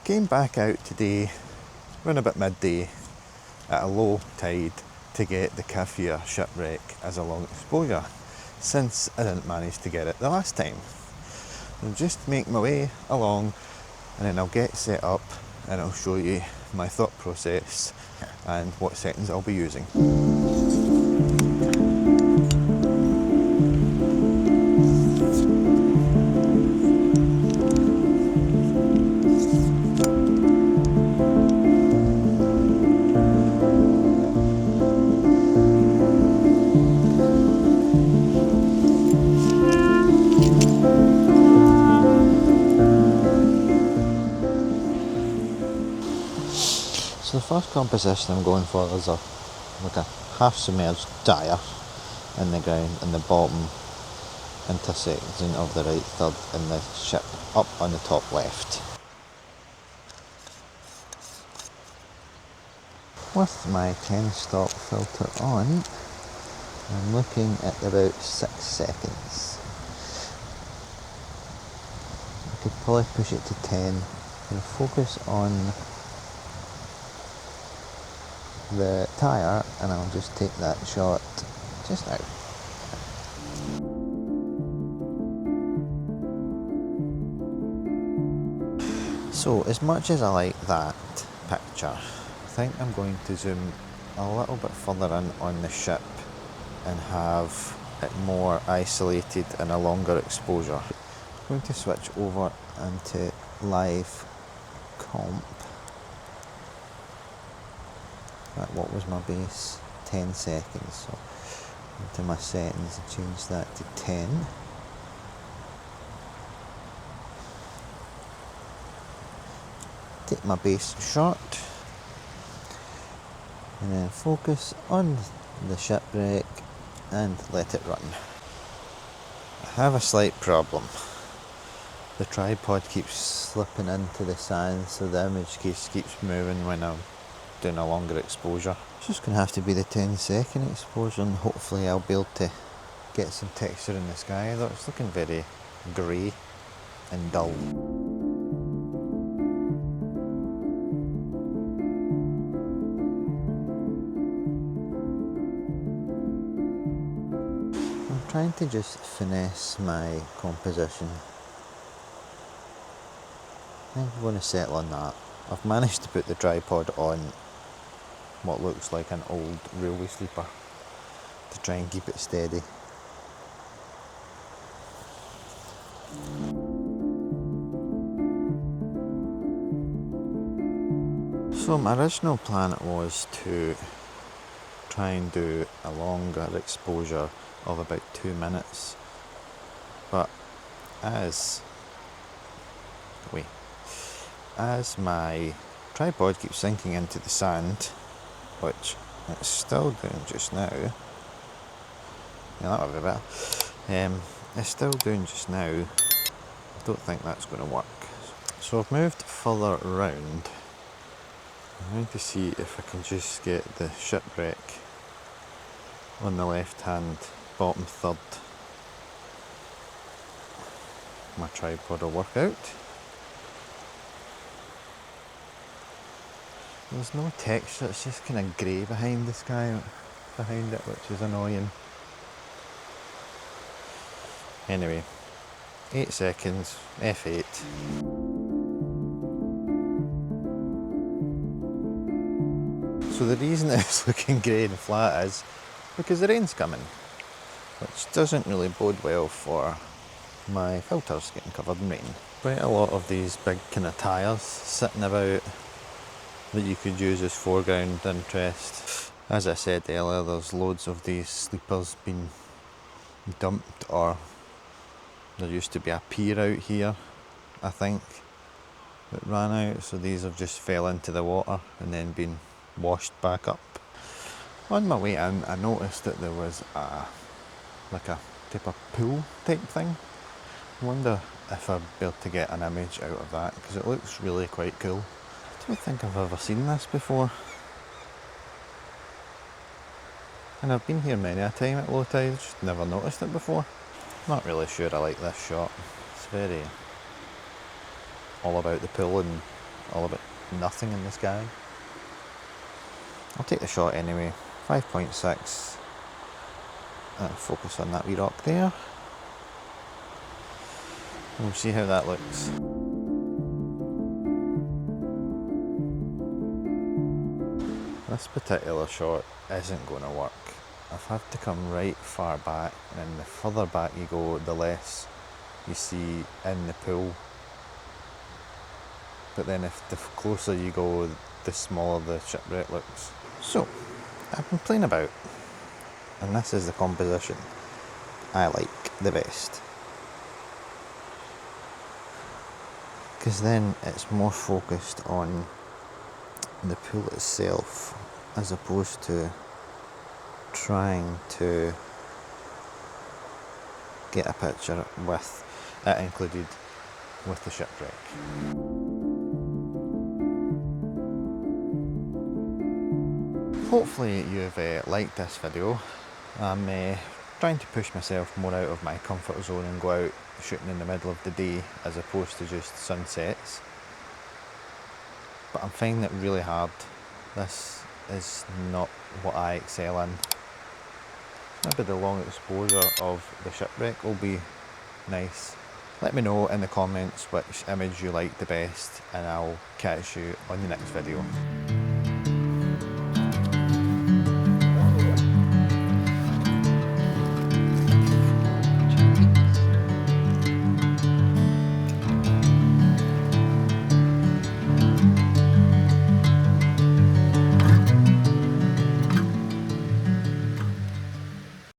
came back out today around about midday at a low tide to get the K&F shipwreck as a long exposure, since I didn't manage to get it the last time. I'll just make my way along and then I'll get set up and I'll show you my thought process and what settings I'll be using. So the first composition I'm going for is like a half submerged tire in the ground in the bottom intersection of the right third in the ship up on the top left. With my 10 stop filter on, I'm looking at about 6 seconds. I could probably push it to 10 and focus on the tyre, and I'll just take that shot just now. So as much as I like that picture, I think I'm going to zoom a little bit further in on the ship and have it more isolated and a longer exposure. I'm going to switch over into live comp. What was my base? 10 seconds. So into my settings and change that to 10. Take my base shot and then focus on the shipwreck and let it run. I have a slight problem. The tripod keeps slipping into the sand, so the image keeps moving when I'm doing a longer exposure. It's just going to have to be the 10-second exposure, and hopefully I'll be able to get some texture in the sky, though it's looking very grey and dull. I'm trying to just finesse my composition. I think I'm going to settle on that. I've managed to put the tripod on what looks like an old railway sleeper to try and keep it steady. So my original plan was to try and do a longer exposure of about 2 minutes, but as my tripod keeps sinking into the sand, which it's still doing just now, yeah, that would be better, it's still doing just now, I don't think that's going to work. So I've moved further around. I'm going to see if I can just get the shipwreck on the left hand bottom third. My tripod will work out. There's no texture, it's just kind of grey behind the sky, behind it, which is annoying. Anyway, 8 seconds, F8. So the reason it's looking grey and flat is because the rain's coming, which doesn't really bode well for my filters getting covered in rain. Quite a lot of these big kind of tyres sitting about that you could use as foreground interest. As I said earlier, there's loads of these sleepers being dumped, or there used to be a pier out here, I think, that ran out, so these have just fell into the water and then been washed back up. On my way in, I noticed that there was like a type of pool type thing. I wonder if I'll be able to get an image out of that, because it looks really quite cool. I don't think I've ever seen this before, and I've been here many a time at low tide, just never noticed it before. Not really sure I like this shot. It's very all about the pool and all about nothing in the sky. I'll take the shot anyway. 5.6 and focus on that wee rock there. We'll see how that looks. This particular shot isn't going to work. I've had to come right far back, and the further back you go, the less you see in the pool. But then if the closer you go, the smaller the shipwreck looks. So, I've been playing about, and this is the composition I like the best. Because then it's more focused on the pool itself, as opposed to trying to get a picture with it included with the shipwreck. Hopefully you've liked this video. I'm trying to push myself more out of my comfort zone and go out shooting in the middle of the day as opposed to just sunsets. But I'm finding it really hard. This is not what I excel in. Maybe the long exposure of the shipwreck will be nice. Let me know in the comments which image you like the best, and I'll catch you on the next video.